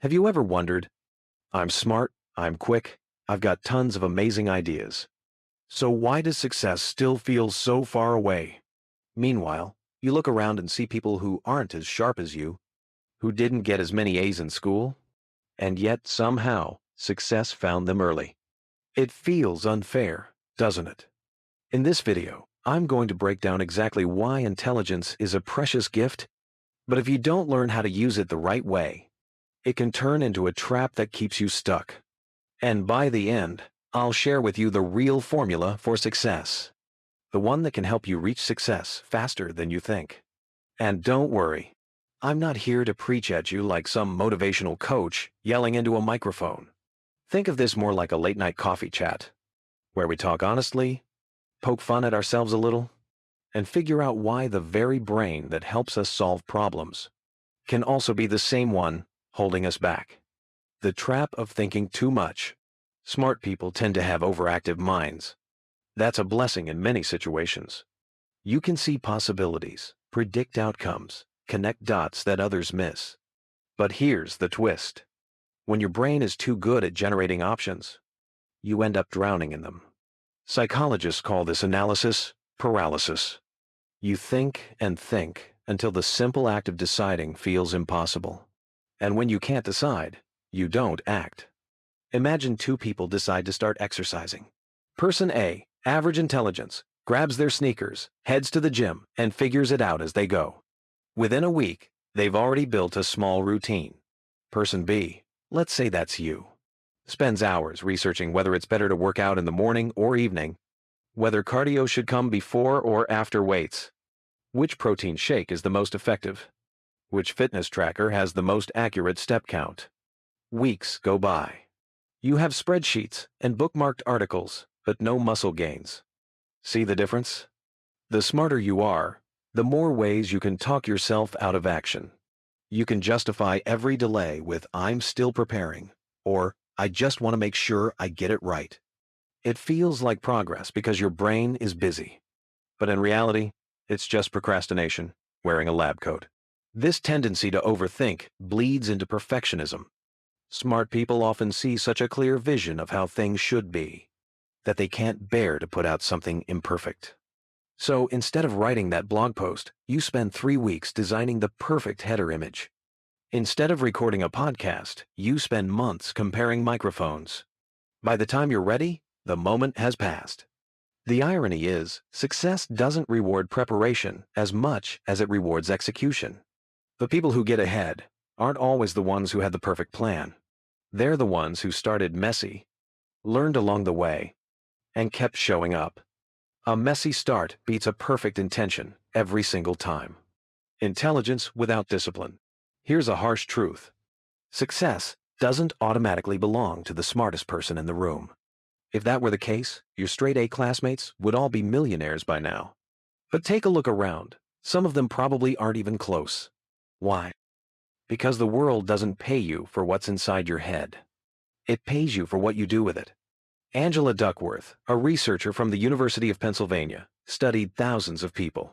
Have you ever wondered, I'm smart, I'm quick, I've got tons of amazing ideas. So why does success still feel so far away? Meanwhile, you look around and see people who aren't as sharp as you, who didn't get as many A's in school, and yet somehow success found them early. It feels unfair, doesn't it? In this video, I'm going to break down exactly why intelligence is a precious gift, but if you don't learn how to use it the right way, it can turn into a trap that keeps you stuck. And by the end, I'll share with you the real formula for success. The one that can help you reach success faster than you think. And don't worry, I'm not here to preach at you like some motivational coach yelling into a microphone. Think of this more like a late-night coffee chat, where we talk honestly, poke fun at ourselves a little, and figure out why the very brain that helps us solve problems can also be the same one holding us back. The trap of thinking too much. Smart people tend to have overactive minds. That's a blessing in many situations. You can see possibilities, predict outcomes, connect dots that others miss. But here's the twist. When your brain is too good at generating options, you end up drowning in them. Psychologists call this analysis paralysis. You think and think until the simple act of deciding feels impossible. And when you can't decide, you don't act. Imagine two people decide to start exercising. Person A, average intelligence, grabs their sneakers, heads to the gym, and figures it out as they go. Within a week, they've already built a small routine. Person B, let's say that's you, spends hours researching whether it's better to work out in the morning or evening, whether cardio should come before or after weights, which protein shake is the most effective, which fitness tracker has the most accurate step count. Weeks go by. You have spreadsheets and bookmarked articles, but no muscle gains. See the difference? The smarter you are, the more ways you can talk yourself out of action. You can justify every delay with "I'm still preparing," or "I just want to make sure I get it right." It feels like progress because your brain is busy. But in reality, it's just procrastination, wearing a lab coat. This tendency to overthink bleeds into perfectionism. Smart people often see such a clear vision of how things should be, that they can't bear to put out something imperfect. So instead of writing that blog post, you spend 3 weeks designing the perfect header image. Instead of recording a podcast, you spend months comparing microphones. By the time you're ready, the moment has passed. The irony is, success doesn't reward preparation as much as it rewards execution. The people who get ahead aren't always the ones who had the perfect plan. They're the ones who started messy, learned along the way, and kept showing up. A messy start beats a perfect intention every single time. Intelligence without discipline. Here's a harsh truth. Success doesn't automatically belong to the smartest person in the room. If that were the case, your straight-A classmates would all be millionaires by now. But take a look around. Some of them probably aren't even close. Why? Because the world doesn't pay you for what's inside your head. It pays you for what you do with it. Angela Duckworth, a researcher from the University of Pennsylvania, studied thousands of people.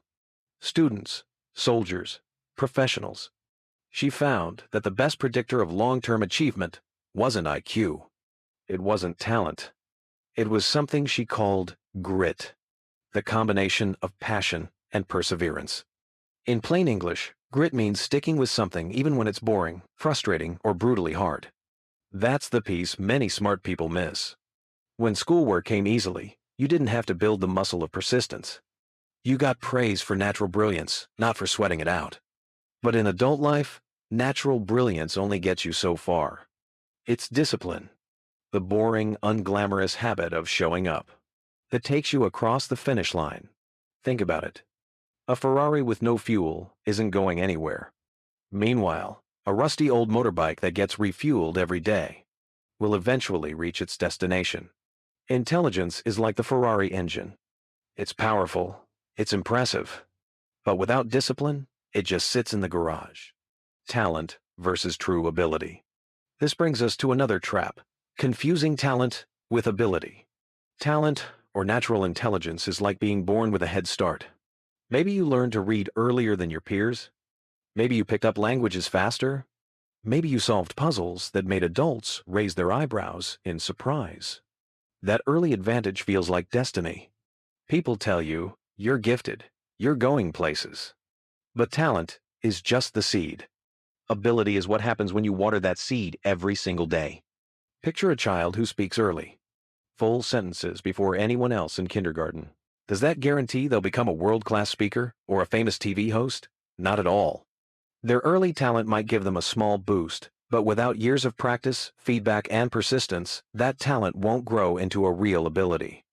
Students, soldiers, professionals. She found that the best predictor of long-term achievement wasn't IQ. It wasn't talent. It was something she called grit, the combination of passion and perseverance. In plain English, grit means sticking with something even when it's boring, frustrating, or brutally hard. That's the piece many smart people miss. When schoolwork came easily, you didn't have to build the muscle of persistence. You got praise for natural brilliance, not for sweating it out. But in adult life, natural brilliance only gets you so far. It's discipline, the boring, unglamorous habit of showing up, that takes you across the finish line. Think about it. A Ferrari with no fuel isn't going anywhere. Meanwhile, a rusty old motorbike that gets refueled every day will eventually reach its destination. Intelligence is like the Ferrari engine. It's powerful, it's impressive, but without discipline, it just sits in the garage. Talent versus true ability. This brings us to another trap, confusing talent with ability. Talent, or natural intelligence, is like being born with a head start. Maybe you learned to read earlier than your peers. Maybe you picked up languages faster. Maybe you solved puzzles that made adults raise their eyebrows in surprise. That early advantage feels like destiny. People tell you, you're gifted, you're going places. But talent is just the seed. Ability is what happens when you water that seed every single day. Picture a child who speaks early, full sentences before anyone else in kindergarten. Does that guarantee they'll become a world-class speaker or a famous TV host? Not at all. Their early talent might give them a small boost, but without years of practice, feedback, and persistence, that talent won't grow into a real ability.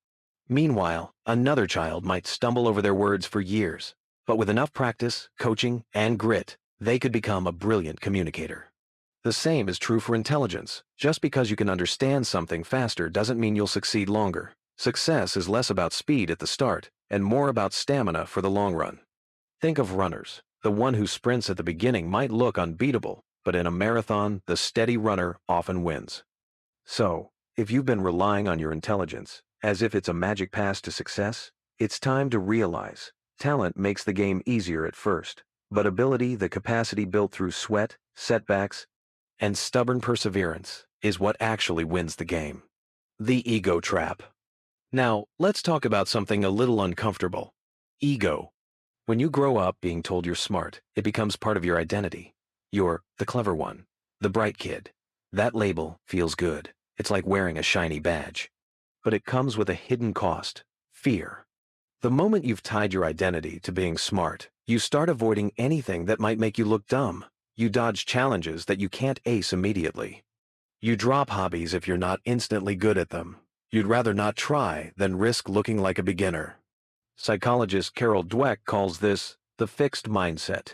Meanwhile, another child might stumble over their words for years, but with enough practice, coaching, and grit, they could become a brilliant communicator. The same is true for intelligence. Just because you can understand something faster doesn't mean you'll succeed longer. Success is less about speed at the start and more about stamina for the long run. Think of runners. The one who sprints at the beginning might look unbeatable, but in a marathon, the steady runner often wins. So, if you've been relying on your intelligence as if it's a magic pass to success, it's time to realize talent makes the game easier at first, but ability, the capacity built through sweat, setbacks, and stubborn perseverance, is what actually wins the game. The ego trap. Now, let's talk about something a little uncomfortable. Ego. When you grow up being told you're smart, it becomes part of your identity. You're the clever one, the bright kid. That label feels good. It's like wearing a shiny badge. But it comes with a hidden cost: fear. The moment you've tied your identity to being smart, you start avoiding anything that might make you look dumb. You dodge challenges that you can't ace immediately. You drop hobbies if you're not instantly good at them. You'd rather not try than risk looking like a beginner. Psychologist Carol Dweck calls this the fixed mindset.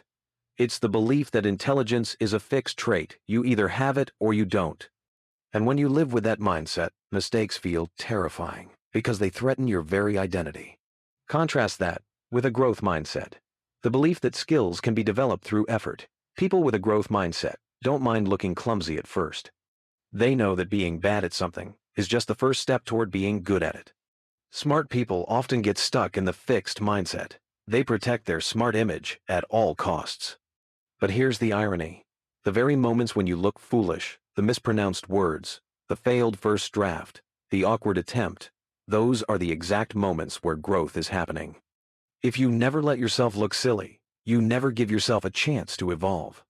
It's the belief that intelligence is a fixed trait. You either have it or you don't. And when you live with that mindset, mistakes feel terrifying because they threaten your very identity. Contrast that with a growth mindset, the belief that skills can be developed through effort. People with a growth mindset don't mind looking clumsy at first. They know that being bad at something is just the first step toward being good at it. Smart people often get stuck in the fixed mindset. They protect their smart image at all costs. But here's the irony. The very moments when you look foolish, the mispronounced words, the failed first draft, the awkward attempt, those are the exact moments where growth is happening. If you never let yourself look silly, you never give yourself a chance to evolve.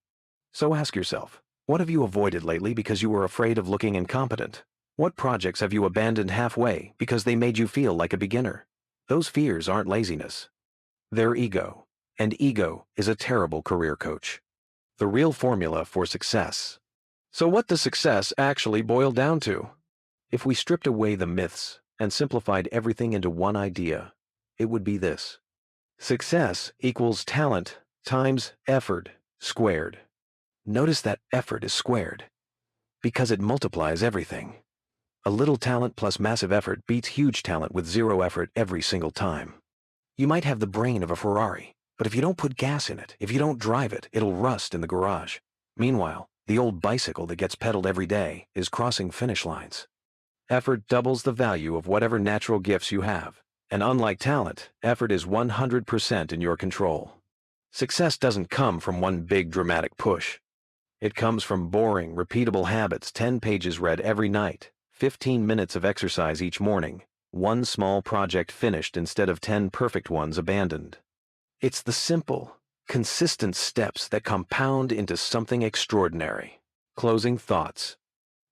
So ask yourself, what have you avoided lately because you were afraid of looking incompetent? What projects have you abandoned halfway because they made you feel like a beginner? Those fears aren't laziness. They're ego. And ego is a terrible career coach. The real formula for success. So what does success actually boil down to? If we stripped away the myths and simplified everything into one idea, it would be this. Success equals talent times effort squared. Notice that effort is squared because it multiplies everything. A little talent plus massive effort beats huge talent with zero effort every single time. You might have the brain of a Ferrari, but if you don't put gas in it, if you don't drive it, it'll rust in the garage. Meanwhile, the old bicycle that gets pedaled every day is crossing finish lines. Effort doubles the value of whatever natural gifts you have. And unlike talent, effort is 100% in your control. Success doesn't come from one big dramatic push. It comes from boring, repeatable habits, 10 pages read every night, 15 minutes of exercise each morning, one small project finished instead of 10 perfect ones abandoned. It's the simple, consistent steps that compound into something extraordinary. Closing thoughts.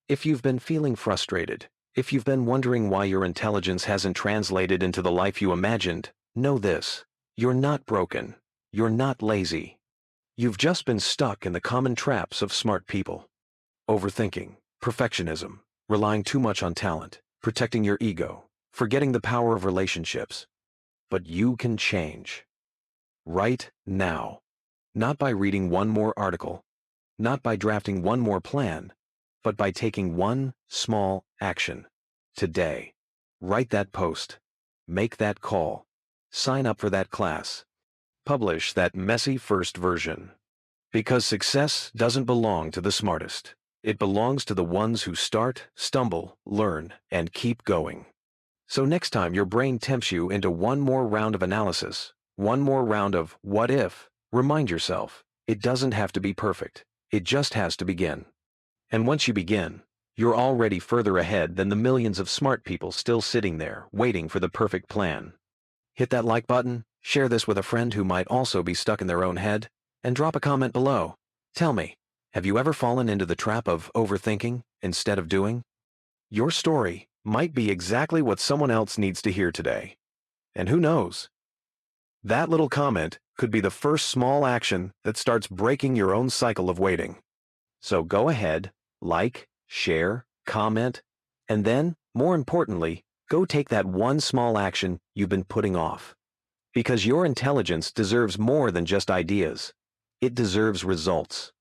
If you've been feeling frustrated, if you've been wondering why your intelligence hasn't translated into the life you imagined, know this: you're not broken. You're not lazy. You've just been stuck in the common traps of smart people. Overthinking, perfectionism, relying too much on talent, protecting your ego, forgetting the power of relationships. But you can change. Right now. Not by reading one more article, not by drafting one more plan, but by taking one small action. Today. Write that post. Make that call. Sign up for that class. Publish that messy first version. Because success doesn't belong to the smartest. It belongs to the ones who start, stumble, learn, and keep going. So next time your brain tempts you into one more round of analysis, one more round of what if, remind yourself, it doesn't have to be perfect. It just has to begin. And once you begin, you're already further ahead than the millions of smart people still sitting there, waiting for the perfect plan. Hit that like button, share this with a friend who might also be stuck in their own head, and drop a comment below. Tell me, have you ever fallen into the trap of overthinking instead of doing? Your story might be exactly what someone else needs to hear today. And who knows? That little comment could be the first small action that starts breaking your own cycle of waiting. So go ahead, like, share, comment, and then, more importantly, go take that one small action you've been putting off. Because your intelligence deserves more than just ideas. It deserves results.